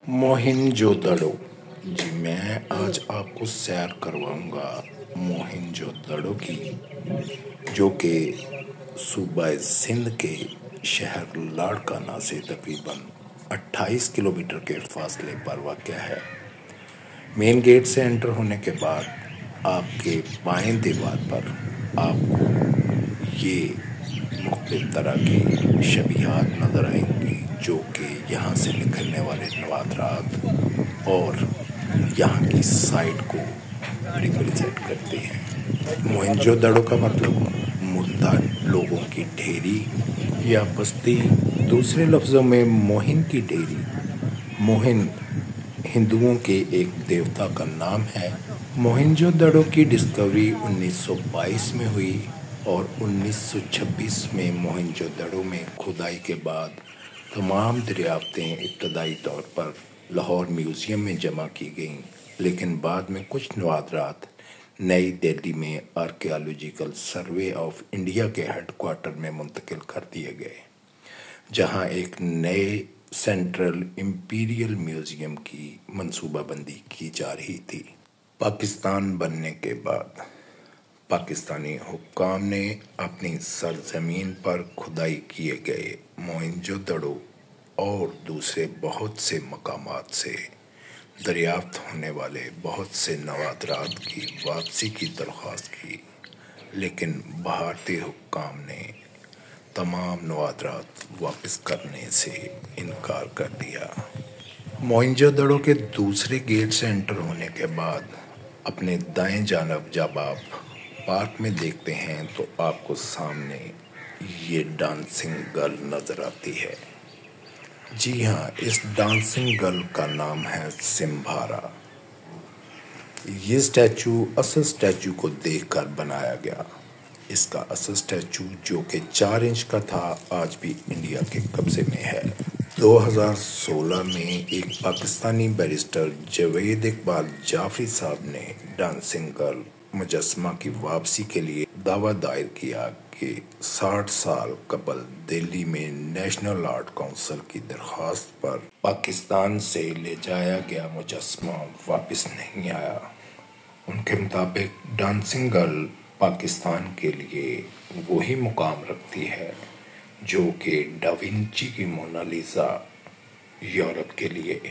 मोहिंजोदड़ो। जी, मैं आज आपको सैर करवाऊंगा मोहिंजोदड़ो की, जो कि सूबा सिंध के शहर लाड़काना से तकरीबन 28 किलोमीटर के फासले पर वाक़या है। मेन गेट से एंटर होने के बाद आपके बाएं दीवार पर आपको ये मुख्तलिफ तरह की शबिहात नज़र आएंगी, जो कि यहाँ से निकलने वाले नवादरात और यहाँ की साइट को रिप्रेजेंट करते हैं। मोहनजोदड़ो का मतलब मुर्दा लोगों की ढेरी या बस्ती। दूसरे लफ्ज़ों में मोहिन की ढेरी। मोहिन हिंदुओं के एक देवता का नाम है। मोहनजोदड़ो की डिस्कवरी 1922 में हुई और 1926 में मोहनजोदड़ो में खुदाई के बाद तमाम दरियाफ्तें इब्तदाई तौर पर लाहौर म्यूज़ियम में जमा की गईं, लेकिन बाद में कुछ नवादरात नई दिल्ली में आर्कियोलॉजिकल सर्वे ऑफ इंडिया के हेडक्वार्टर में मुंतकिल कर दिए गए, जहां एक नए सेंट्रल इंपीरियल म्यूज़ियम की मंसूबाबंदी की जा रही थी। पाकिस्तान बनने के बाद पाकिस्तानी हुक्काम ने अपनी सरजमीन पर खुदाई किए गए मोहनजोदड़ो और दूसरे बहुत से मकामात से दरियाफ्त होने वाले बहुत से नवादरात की वापसी की दरख्वास्त की, लेकिन भारतीय हुक्काम ने तमाम नवादरात वापस करने से इनकार कर दिया। मोहनजोदड़ो के दूसरे गेट से एंटर होने के बाद अपने दाएं जानब जब आप पार्क में देखते हैं तो आपको सामने ये डांसिंग गर्ल नज़र आती है। जी हाँ, इस डांसिंग गर्ल का नाम है सिम्भारा। ये स्टैचू असल स्टैचू को देखकर बनाया गया। इसका असल स्टैचू, जो कि 4 इंच का था, आज भी इंडिया के कब्जे में है। 2016 में एक पाकिस्तानी बैरिस्टर जवेद इकबाल जाफरी साहब ने डांसिंग गर्ल मुजस्समा की वापसी के लिए दावा दायर किया कि 60 साल कबल दिल्ली में नेशनल आर्ट काउंसिल की दरख्वास्त पर पाकिस्तान से ले जाया गया मुजस्समा वापस नहीं आया। उनके मुताबिक डांसिंग गर्ल पाकिस्तान के लिए वही मुकाम रखती है जो कि डा विंची की मोनालिसा यूरोप के लिए।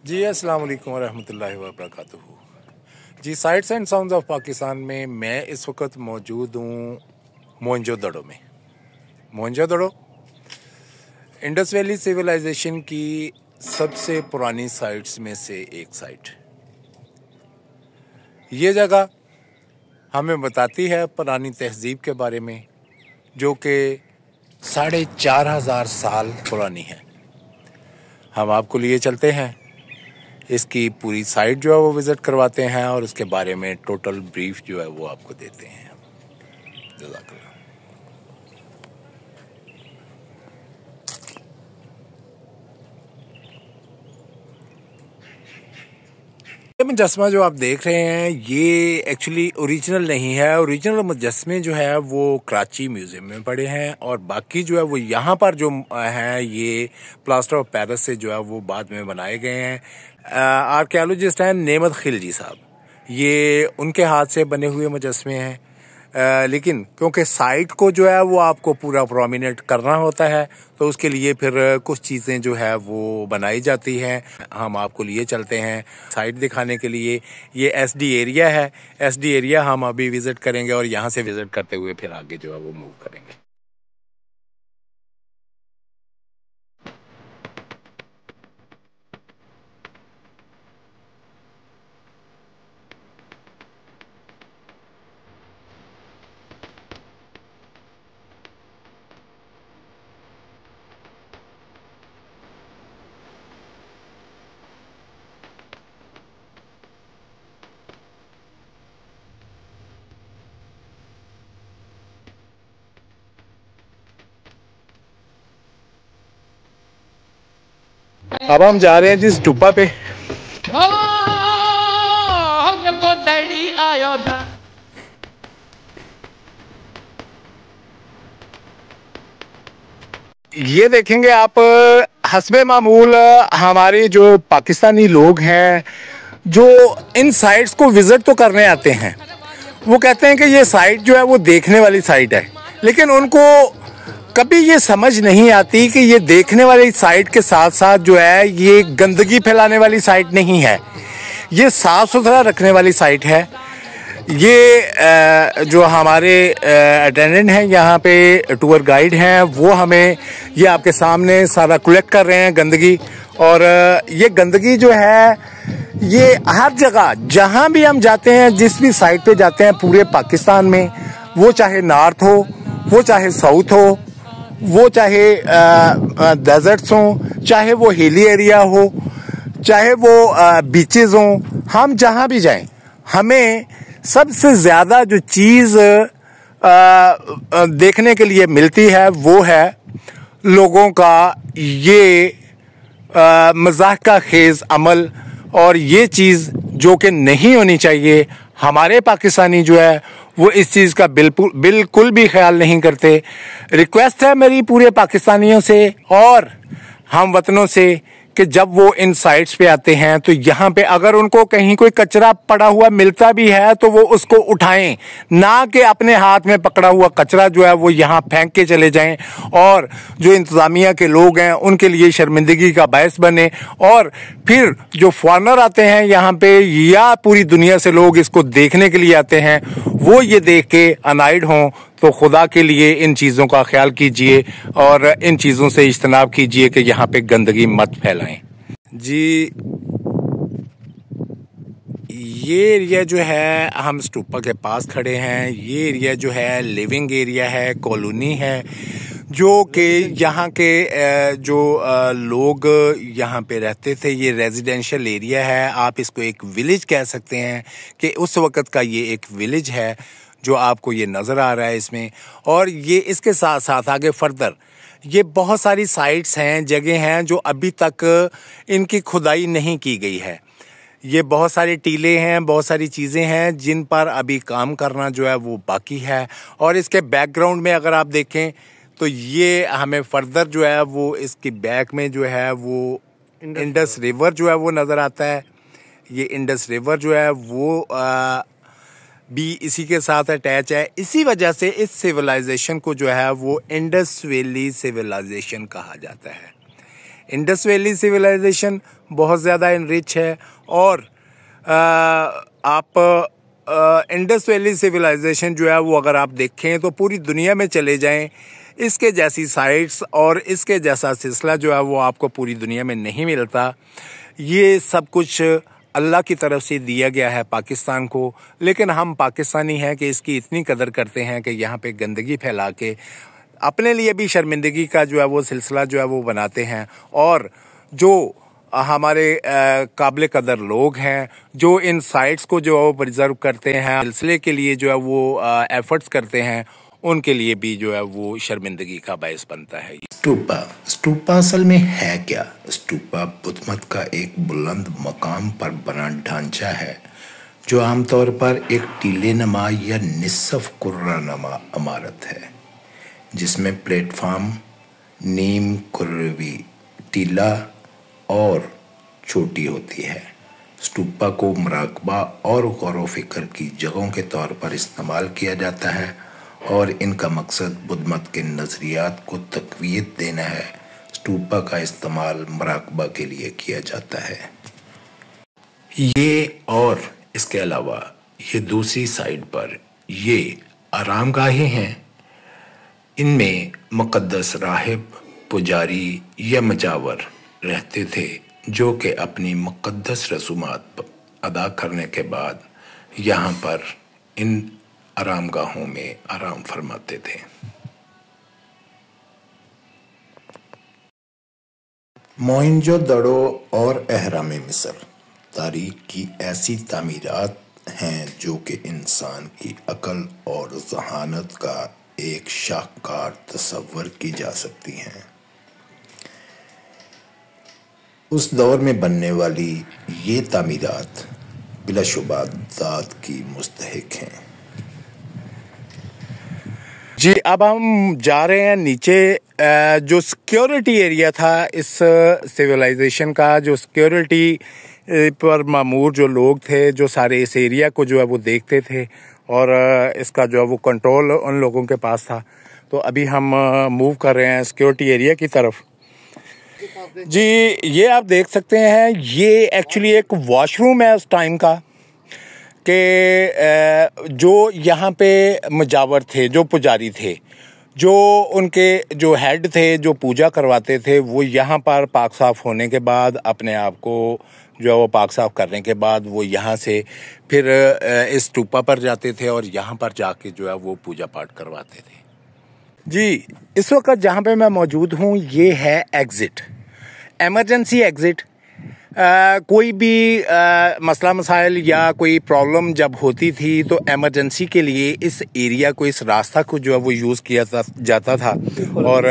जी, अस्सलाम वालेकुम वरहमतुल्लाहि वबरकातुहू। जी, sights and sounds of Pakistan में मैं इस वक्त मौजूद हूँ मोहनजोदड़ो में। मोहनजोदड़ो इंडस वैली सिविलाइजेशन की सबसे पुरानी साइट्स में से एक साइट। ये जगह हमें बताती है पुरानी तहजीब के बारे में, जो कि 4,500 साल पुरानी है। हम आपको लिए चलते हैं, इसकी पूरी साइट जो है वो विज़िट करवाते हैं और उसके बारे में टोटल ब्रीफ जो है वो आपको देते हैं। जज़ाकल्लाह। ये मुजस्समा जो आप देख रहे हैं ये एक्चुअली ओरिजिनल नहीं है। ओरिजिनल मुजस्समे जो है वो कराची म्यूज़ियम में पड़े हैं और बाकी जो है वो यहाँ पर जो है ये प्लास्टर ऑफ पेरिस से जो है वो बाद में बनाए गए हैं। आर्कियोलॉजिस्ट हैं नेमत खिलजी साहब, ये उनके हाथ से बने हुए मुजस्समे हैं। लेकिन क्योंकि साइट को जो है वो आपको पूरा प्रोमिनेंट करना होता है, तो उसके लिए फिर कुछ चीज़ें जो है वो बनाई जाती हैं। हम आपको लिए चलते हैं साइट दिखाने के लिए। ये एसडी एरिया है। एसडी एरिया हम अभी विज़िट करेंगे और यहाँ से विज़िट करते हुए फिर आगे जो है वो मूव करेंगे। अब हम जा रहे हैं जिस टुप्पा पे। ये देखेंगे आप, हस्बे मामूल हमारे जो पाकिस्तानी लोग हैं जो इन साइट्स को विज़िट तो करने आते हैं, वो कहते हैं कि ये साइट जो है वो देखने वाली साइट है, लेकिन उनको कभी ये समझ नहीं आती कि ये देखने वाली साइट के साथ साथ जो है ये गंदगी फैलाने वाली साइट नहीं है, ये साफ़ सुथरा रखने वाली साइट है। ये जो हमारे अटेंडेंट हैं यहाँ पे, टूर गाइड हैं, वो हमें ये आपके सामने सारा कलेक्ट कर रहे हैं गंदगी। और ये गंदगी जो है ये हर जगह जहाँ भी हम जाते हैं, जिस भी साइट पे जाते हैं पूरे पाकिस्तान में, वो चाहे नॉर्थ हो, वो चाहे साउथ हो, वो चाहे डेजर्ट्स हों, चाहे वो हिली एरिया हो, चाहे वो बीचेस हों, हम जहाँ भी जाएं हमें सबसे ज़्यादा जो चीज़ देखने के लिए मिलती है वो है लोगों का ये मज़ाक का खेज़ अमल, और ये चीज़ जो कि नहीं होनी चाहिए। हमारे पाकिस्तानी जो है वो इस चीज़ का बिल्कुल भी ख्याल नहीं करते। रिक्वेस्ट है मेरी पूरे पाकिस्तानियों से और हम वतनों से कि जब वो इन साइट्स पे आते हैं तो यहाँ पे अगर उनको कहीं कोई कचरा पड़ा हुआ मिलता भी है तो वो उसको उठाएं, ना कि अपने हाथ में पकड़ा हुआ कचरा जो है वो यहाँ फेंक के चले जाएं और जो इंतज़ामिया के लोग हैं उनके लिए शर्मिंदगी का बायस बने। और फिर जो फॉरेनर आते हैं यहाँ पे या पूरी दुनिया से लोग इसको देखने के लिए आते हैं, वो ये देख के अनाइड हों। तो खुदा के लिए इन चीज़ों का ख्याल कीजिए और इन चीज़ों से इज्तनाब कीजिए कि यहाँ पे गंदगी मत फैलाएं। जी, ये एरिया जो है, हम स्टूपा के पास खड़े हैं। ये एरिया जो है लिविंग एरिया है, कॉलोनी है, जो कि यहाँ के जो लोग यहाँ पे रहते थे। ये रेजिडेंशियल एरिया है, आप इसको एक विलेज कह सकते हैं कि उस वक़्त का ये एक विलेज है जो आपको ये नज़र आ रहा है इसमें। और ये इसके साथ साथ आगे फर्दर ये बहुत सारी साइट्स हैं, जगह हैं जो अभी तक इनकी खुदाई नहीं की गई है। ये बहुत सारे टीले हैं, बहुत सारी चीज़ें हैं जिन पर अभी काम करना जो है वो बाकी है। और इसके बैकग्राउंड में अगर आप देखें तो ये हमें फर्दर जो है वो इसके बैक में जो है वो इंडस रिवर जो है वो नज़र आता है। ये इंडस रिवर जो है वो भी इसी के साथ अटैच है। इसी वजह से इस सिविलाइजेशन को जो है वो इंडस वैली सिविलाइजेशन कहा जाता है। इंडस वैली सिविलाइजेशन बहुत ज़्यादा इनरिच है। और आप इंडस वैली सिविलाइजेशन जो है वो अगर आप देखें तो पूरी दुनिया में चले जाएं, इसके जैसी साइट्स और इसके जैसा सिलसिला जो है वो आपको पूरी दुनिया में नहीं मिलता। ये सब कुछ अल्लाह की तरफ से दिया गया है पाकिस्तान को, लेकिन हम पाकिस्तानी हैं कि इसकी इतनी कदर करते हैं कि यहाँ पे गंदगी फैला के अपने लिए भी शर्मिंदगी का जो है वो सिलसिला जो है वो बनाते हैं। और जो हमारे काबिल कदर लोग हैं जो इन साइट्स को जो है वो प्रिजर्व करते हैं, सिलसिले के लिए जो है वो एफर्ट्स करते हैं, उनके लिए भी जो है वो शर्मिंदगी का बायस बनता है। स्टूपा असल में है क्या? स्टूपा बुद्ध मत का एक बुलंद मकाम पर बना ढांचा है जो आमतौर पर एक टीले नमा या निसफ कुर्रा नमा इमारत है, जिसमें प्लेटफॉर्म, नीम कुर्रवी, टीला और चोटी होती है। स्टूपा को मुराकबा और गौर व फिक्र की जगहों के तौर पर इस्तेमाल किया जाता है और इनका मकसद बुद्ध मत के नज़रियात को तक़वियत देना है। स्टूपा का इस्तेमाल मुराकबा के लिए किया जाता है। ये और इसके अलावा ये दूसरी साइड पर ये आरामगाहें हैं। इनमें मुक़द्दस राहिब, पुजारी या मजावर रहते थे जो कि अपनी मुक़द्दस रसूमात अदा करने के बाद यहाँ पर इन आरामगाहों में आराम फरमाते थे। मोहनजोदड़ो और अहराम मिस्र तारीख की ऐसी तामीरात हैं जो कि इंसान की अकल और ज़हानत का एक शाहकार तस्वर की जा सकती हैं। उस दौर में बनने वाली ये तामीरात बिलाशुबा दाद की मुस्तहिक हैं। जी, अब हम जा रहे हैं नीचे जो सिक्योरिटी एरिया था इस सिविलाइजेशन का, जो सिक्योरिटी पर मामूर जो लोग थे, जो सारे इस एरिया को जो है वो देखते थे और इसका जो है वो कंट्रोल उन लोगों के पास था। तो अभी हम मूव कर रहे हैं सिक्योरिटी एरिया की तरफ। जी, ये आप देख सकते हैं, ये एक्चुअली एक वॉशरूम है उस टाइम का कि जो यहाँ पे मुजावर थे, जो पुजारी थे, जो उनके जो हेड थे, जो पूजा करवाते थे, वो यहाँ पर पाक साफ होने के बाद अपने आप को जो है वो पाक साफ करने के बाद वो यहाँ से फिर इस टूपा पर जाते थे और यहाँ पर जाके जो है वो पूजा पाठ करवाते थे। जी, इस वक्त जहाँ पे मैं मौजूद हूँ ये है एग्ज़िट, एमरजेंसी एग्ज़िट। कोई भी मसला मसाइल या कोई प्रॉब्लम जब होती थी तो एमरजेंसी के लिए इस एरिया को, इस रास्ता को जो है वो यूज़ किया जाता था और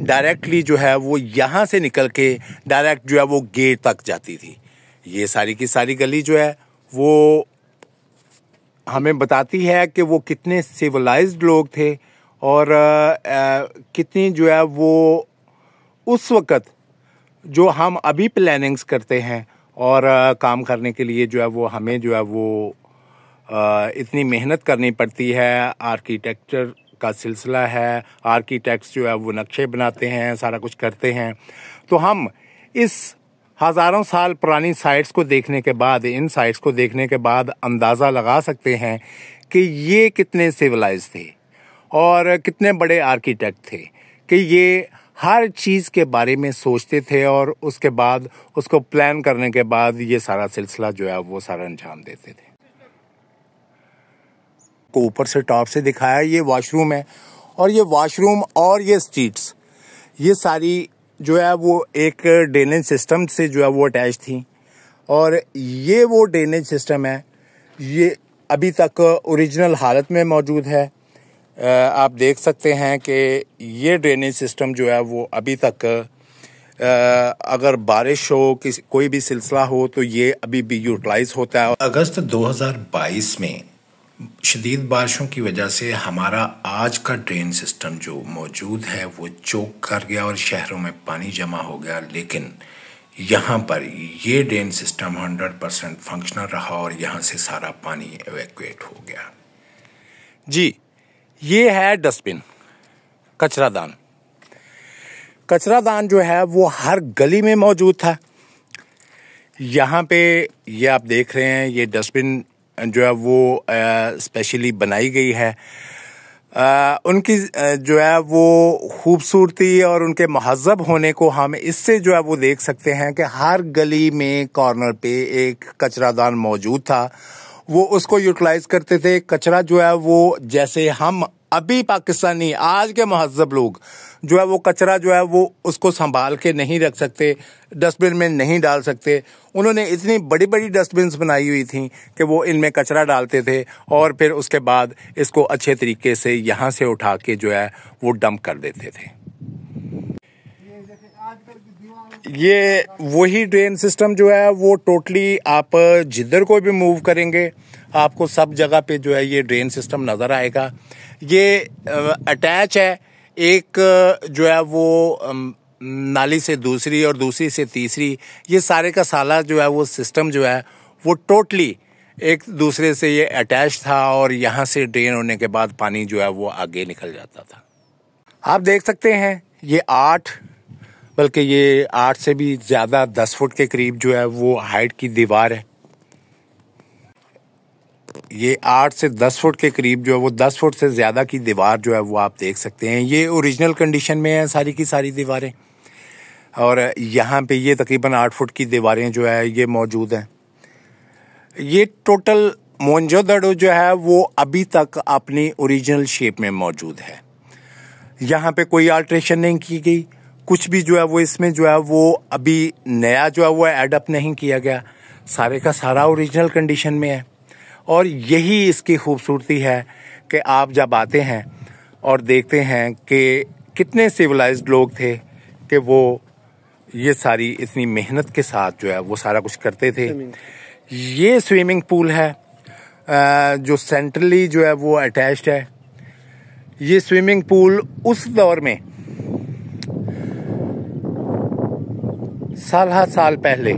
डायरेक्टली जो है वो यहाँ से निकल के डायरेक्ट जो है वो गेट तक जाती थी। ये सारी की सारी गली जो है वो हमें बताती है कि वो कितने सिविलाइज्ड लोग थे और कितनी जो है वो उस वक़्त जो हम अभी प्लानिंग्स करते हैं और काम करने के लिए जो है वो हमें जो है वो इतनी मेहनत करनी पड़ती है। आर्किटेक्चर का सिलसिला है, आर्किटेक्ट्स जो है वो नक्शे बनाते हैं, सारा कुछ करते हैं। तो हम इस हज़ारों साल पुरानी साइट्स को देखने के बाद, इन साइट्स को देखने के बाद अंदाज़ा लगा सकते हैं कि ये कितने सिविलाइज थे और कितने बड़े आर्किटेक्ट थे कि ये हर चीज़ के बारे में सोचते थे और उसके बाद उसको प्लान करने के बाद ये सारा सिलसिला जो है वो सारा अंजाम देते थे। को ऊपर से टॉप से दिखाया, ये वॉशरूम है और ये वॉशरूम और ये स्ट्रीट्स, ये सारी जो है वो एक ड्रेनेज सिस्टम से जो है वो अटैच थी और ये वो ड्रेनेज सिस्टम है, ये अभी तक ओरिजिनल हालत में मौजूद है। आप देख सकते हैं कि ये ड्रेनेज सिस्टम जो है वो अभी तक अगर बारिश हो, कोई भी सिलसिला हो तो ये अभी भी यूटिलाइज होता है। अगस्त 2022 में शदीद बारिशों की वजह से हमारा आज का ड्रेन सिस्टम जो मौजूद है वो चोक कर गया और शहरों में पानी जमा हो गया, लेकिन यहाँ पर ये ड्रेन सिस्टम 100% फंक्शनल रहा और यहाँ से सारा पानी एवैक्यूएट हो गया। जी, ये है डस्टबिन, कचरादान। कचरादान जो है वो हर गली में मौजूद था। यहाँ पे ये आप देख रहे हैं, ये डस्टबिन जो है वो स्पेशली बनाई गई है। उनकी जो है वो खूबसूरती और उनके महज़्ज़ब होने को हम इससे जो है वो देख सकते हैं कि हर गली में कॉर्नर पे एक कचरादान मौजूद था। वो उसको यूटिलाइज करते थे। कचरा जो है वो, जैसे हम अभी पाकिस्तानी आज के महज़्ज़ब लोग जो है वो कचरा जो है वो उसको संभाल के नहीं रख सकते, डस्टबिन में नहीं डाल सकते। उन्होंने इतनी बड़ी बड़ी डस्टबिन्स बनाई हुई थी कि वो इनमें कचरा डालते थे और फिर उसके बाद इसको अच्छे तरीके से यहाँ से उठा के जो है वो डंप कर देते थे। ये वही ड्रेन सिस्टम जो है वो टोटली आप जिधर को भी मूव करेंगे आपको सब जगह पे जो है ये ड्रेन सिस्टम नज़र आएगा। ये अटैच है, एक जो है वो नाली से दूसरी और दूसरी से तीसरी, ये सारे का साला जो है वो सिस्टम जो है वो टोटली एक दूसरे से ये अटैच था और यहाँ से ड्रेन होने के बाद पानी जो है वो आगे निकल जाता था। आप देख सकते हैं ये 8 से भी ज़्यादा 10 फुट के करीब जो है वो हाइट की दीवार है। ये 8 से 10 फुट के करीब जो है वो 10 फुट से ज़्यादा की दीवार जो है वो आप देख सकते हैं। ये ओरिजिनल कंडीशन में है सारी की सारी दीवारें और यहाँ पे ये तकरीबन 8 फुट की दीवारें जो है ये मौजूद हैं। ये टोटल मोहनजोदड़ो जो है वो अभी तक अपनी ओरिजिनल शेप में मौजूद है। यहाँ पे कोई अल्ट्रेशन नहीं की गई, कुछ भी जो है वो इसमें जो है वो अभी नया जो है वो एडअप नहीं किया गया, सारे का सारा ओरिजिनल कंडीशन में है। और यही इसकी खूबसूरती है कि आप जब आते हैं और देखते हैं कि कितने सिविलाइज्ड लोग थे कि वो ये सारी इतनी मेहनत के साथ जो है वो सारा कुछ करते थे। ये स्विमिंग पूल है जो सेंट्रली जो है वो अटैच्ड है। ये स्विमिंग पूल उस दौर में साल पहले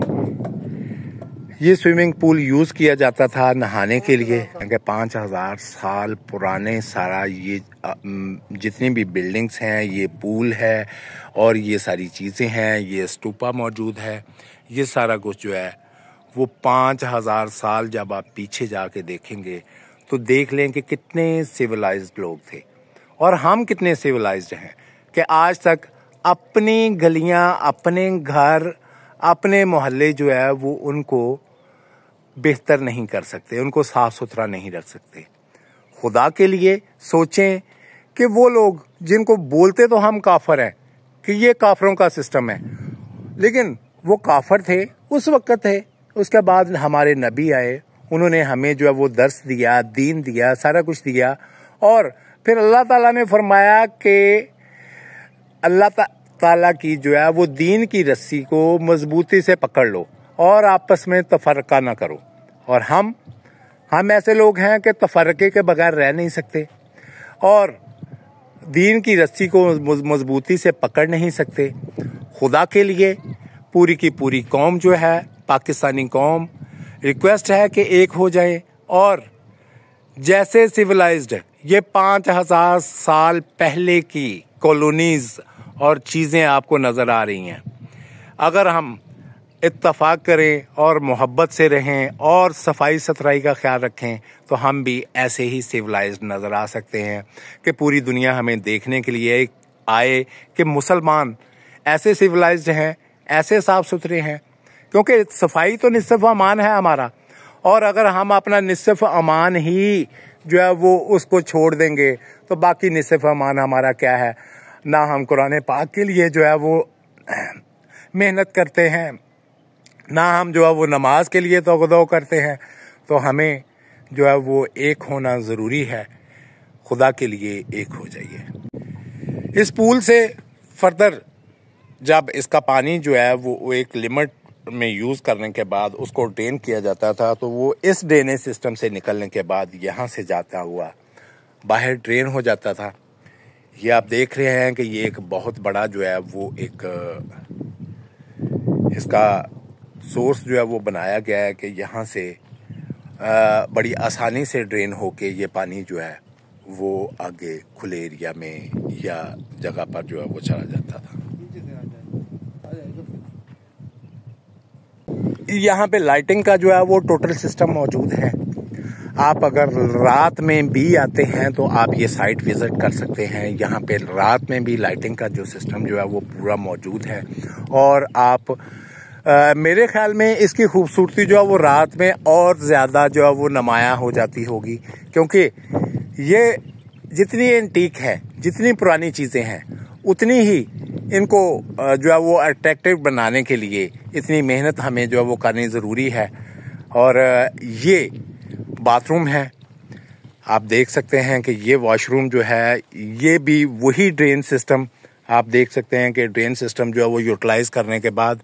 ये स्विमिंग पूल यूज किया जाता था नहाने के लिए। 5000 साल पुराने सारा ये जितनी भी बिल्डिंग्स हैं, ये पूल है और ये सारी चीज़ें हैं, ये स्तूपा मौजूद है, ये सारा कुछ जो है वो 5000 साल जब आप पीछे जाके देखेंगे तो देख लें कि कितने सिविलाइज्ड लोग थे और हम कितने सिविलाइज्ड हैं कि आज तक अपनी गलियां, अपने घर, अपने मोहल्ले जो है वो उनको बेहतर नहीं कर सकते, उनको साफ सुथरा नहीं रख सकते। खुदा के लिए सोचें कि वो लोग जिनको बोलते तो हम काफर हैं कि ये काफरों का सिस्टम है, लेकिन वो काफर थे उस वक्त थे। उसके बाद हमारे नबी आए, उन्होंने हमें जो है वो दर्स दिया, दीन दिया, सारा कुछ दिया और फिर अल्लाह ताला ने फरमाया कि अल्लाह ताला की जो है वो दीन की रस्सी को मजबूती से पकड़ लो और आपस में तफरका ना करो। और हम ऐसे लोग हैं कि तफरके के बगैर रह नहीं सकते और दीन की रस्सी को मजबूती से पकड़ नहीं सकते। खुदा के लिए पूरी की पूरी कौम जो है, पाकिस्तानी कौम, रिक्वेस्ट है कि एक हो जाए और जैसे सिविलाइज्ड ये 5000 साल पहले की कॉलोनीज और चीज़ें आपको नज़र आ रही हैं, अगर हम इत्तफाक करें और मोहब्बत से रहें और सफाई सुथराई का ख्याल रखें तो हम भी ऐसे ही सिविलाइज्ड नज़र आ सकते हैं कि पूरी दुनिया हमें देखने के लिए आए कि मुसलमान ऐसे सिविलाइज्ड हैं, ऐसे साफ सुथरे हैं। क्योंकि सफाई तो निस्फ़ अमान है हमारा, और अगर हम अपना निस्फ़ अमान ही जो है वो उसको छोड़ देंगे तो बाकी निस्फ़ अमान हमारा क्या है। ना हम कुरान पाक के लिए जो है वो मेहनत करते हैं, ना हम जो है वो नमाज के लिए तौक़ुदो करते हैं। तो हमें जो है वो एक होना ज़रूरी है। खुदा के लिए एक हो जाइए। इस पूल से फर्दर जब इसका पानी जो है वो एक लिमिट में यूज़ करने के बाद उसको ड्रेन किया जाता था, तो वो इस ड्रेनेज सिस्टम से निकलने के बाद यहाँ से जाता हुआ बाहर ड्रेन हो जाता था। ये आप देख रहे हैं कि ये एक बहुत बड़ा जो है वो एक इसका सोर्स जो है वो बनाया गया है कि यहाँ से बड़ी आसानी से ड्रेन होके ये पानी जो है वो आगे खुले एरिया में या जगह पर जो है वो चला जाता था। यहाँ पे लाइटिंग का जो है वो टोटल सिस्टम मौजूद है। आप अगर रात में भी आते हैं तो आप ये साइट विजिट कर सकते हैं। यहाँ पे रात में भी लाइटिंग का जो सिस्टम जो है वो पूरा मौजूद है और आप मेरे ख्याल में इसकी खूबसूरती जो है वो रात में और ज़्यादा जो है वो नुमायाँ हो जाती होगी, क्योंकि ये जितनी एंटीक है, जितनी पुरानी चीज़ें हैं, उतनी ही इनको जो है वो अट्रैक्टिव बनाने के लिए इतनी मेहनत हमें जो है वो करनी ज़रूरी है। और ये बाथरूम है, आप देख सकते हैं कि ये वॉशरूम जो है ये भी वही ड्रेन सिस्टम आप देख सकते हैं कि ड्रेन सिस्टम जो है वो यूटिलाइज़ करने के बाद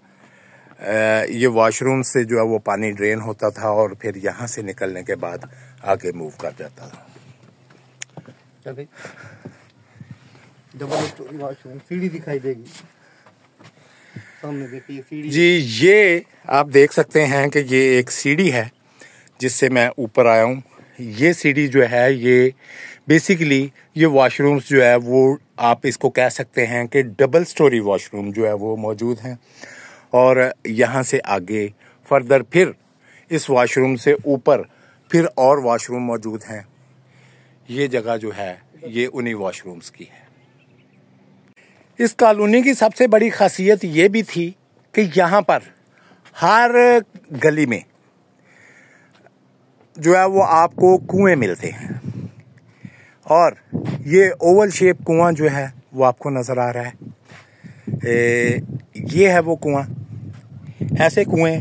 ये वॉशरूम से जो है वो पानी ड्रेन होता था और फिर यहाँ से निकलने के बाद आगे मूव कर जाता था। डबल स्टोरी वॉशरूम, सीढ़ी दिखाई देगी सामने, देखिए सीढ़ी जी। ये आप देख सकते हैं कि ये एक सीढ़ी है जिससे मैं ऊपर आया हूँ। ये सीढ़ी जो है ये बेसिकली ये वॉशरूम्स जो है वो आप इसको कह सकते हैं कि डबल स्टोरी वॉशरूम जो है वो मौजूद हैं। और यहाँ से आगे फर्दर फिर इस वॉशरूम से ऊपर फिर और वॉशरूम मौजूद हैं। ये जगह जो है ये उन्हीं वॉशरूम्स की है। इस कॉलोनी की सबसे बड़ी खासियत ये भी थी कि यहाँ पर हर गली में जो है वो आपको कुएं मिलते हैं और ये ओवल शेप कुआं जो है वो आपको नज़र आ रहा है। ये है वो कुआं। ऐसे कुएं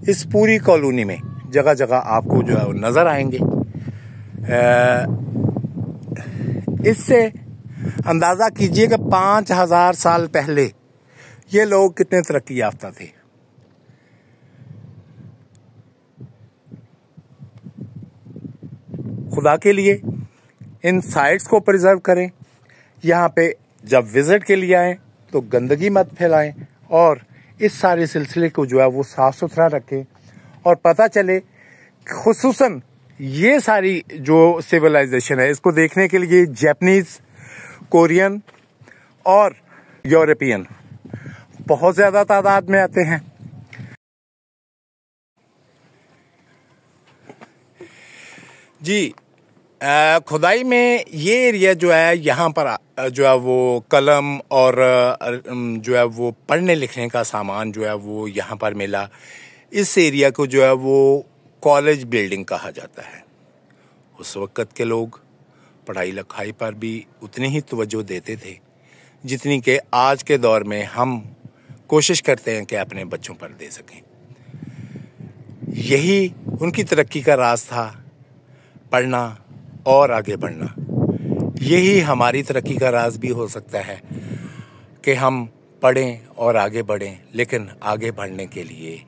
इस पूरी कॉलोनी में जगह जगह आपको जो है वो नज़र आएंगे। इससे अंदाज़ा कीजिए कि 5000 साल पहले ये लोग कितने तरक्की याफ्ता थे। खुदा के लिए इन साइट्स को प्रिजर्व करें। यहाँ पे जब विजिट के लिए आएँ तो गंदगी मत फैलाएं और इस सारे सिलसिले को जो है वो साफ सुथरा रखें और पता चले खुसूसन ये सारी जो सिविलाइजेशन है इसको देखने के लिए जापानीज, कोरियन और यूरोपियन बहुत ज़्यादा तादाद में आते हैं। जी, खुदाई में ये एरिया जो है यहाँ पर जो है वो कलम और जो है वो पढ़ने लिखने का सामान जो है वो यहाँ पर मिला। इस एरिया को जो है वो कॉलेज बिल्डिंग कहा जाता है। उस वक़्त के लोग पढ़ाई लिखाई पर भी उतनी ही तवज्जो देते थे जितनी कि आज के दौर में हम कोशिश करते हैं कि अपने बच्चों पर दे सकें। यही उनकी तरक्की का राज था, पढ़ना और आगे बढ़ना। यही हमारी तरक्की का राज भी हो सकता है कि हम पढ़ें और आगे बढ़ें, लेकिन आगे बढ़ने के लिए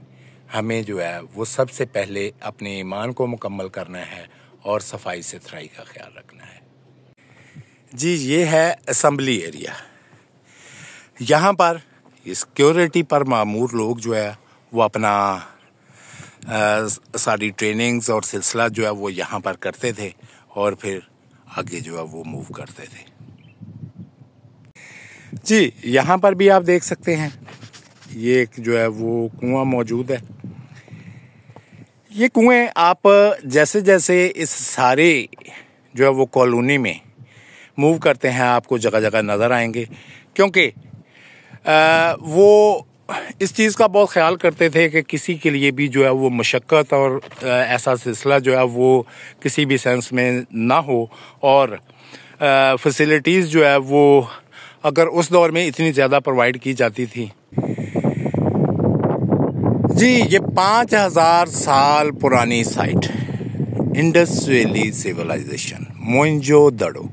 हमें जो है वो सबसे पहले अपने ईमान को मुकम्मल करना है और सफाई सुथराई का ख्याल रखना है। जी, ये है असम्बली एरिया। यहाँ पर सिक्योरिटी पर मामूर लोग जो है वो अपना सारी ट्रेनिंग्स और सिलसिला जो है वो यहाँ पर करते थे और फिर आगे जो है वो मूव करते थे। जी, यहाँ पर भी आप देख सकते हैं ये एक जो है वो कुआं मौजूद है। ये कुएं आप जैसे जैसे इस सारे जो है वो कॉलोनी में मूव करते हैं आपको जगह जगह नज़र आएंगे, क्योंकि वो इस चीज़ का बहुत ख्याल करते थे कि किसी के लिए भी जो है वो मशक्क़त और ऐसा सिलसिला जो है वो किसी भी सेंस में ना हो और फैसिलिटीज़ जो है वो अगर उस दौर में इतनी ज़्यादा प्रोवाइड की जाती थी। जी, ये 5000 साल पुरानी site Indus Valley civilisation Mohenjodaro.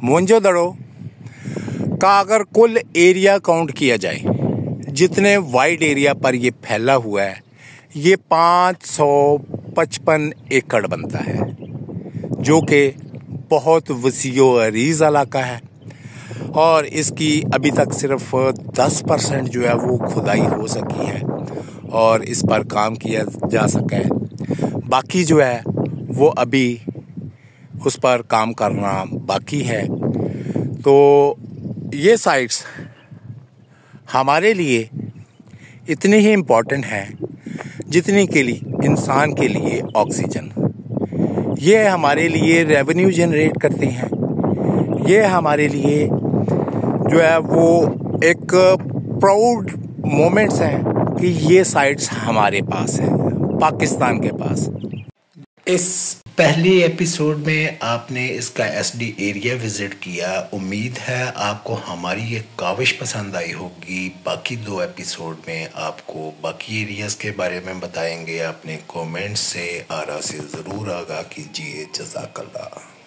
Mohenjodaro का अगर कुल एरिया काउंट किया जाए, जितने वाइड एरिया पर ये फैला हुआ है, ये 555 एकड़ बनता है, जो कि बहुत वसीओ अरीज़ इलाका है और इसकी अभी तक सिर्फ 10% जो है वो खुदाई हो सकी है और इस पर काम किया जा सका है। बाकी जो है वो अभी उस पर काम करना बाकी है। तो ये साइट्स हमारे लिए इतनी ही इम्पोर्टेंट है जितनी के लिए इंसान के लिए ऑक्सीजन। ये हमारे लिए रेवेन्यू जनरेट करते हैं। ये हमारे लिए जो है वो एक प्राउड मोमेंट्स हैं कि ये साइट्स हमारे पास हैं, पाकिस्तान के पास। इस पहली एपिसोड में आपने इसका एसडी एरिया विजिट किया। उम्मीद है आपको हमारी ये काविश पसंद आई होगी। बाकी 2 एपिसोड में आपको बाकी एरियाज़ के बारे में बताएंगे। अपने कमेंट्स से आरा से ज़रूर आगाह कीजिए। जज़ाकल्लाह।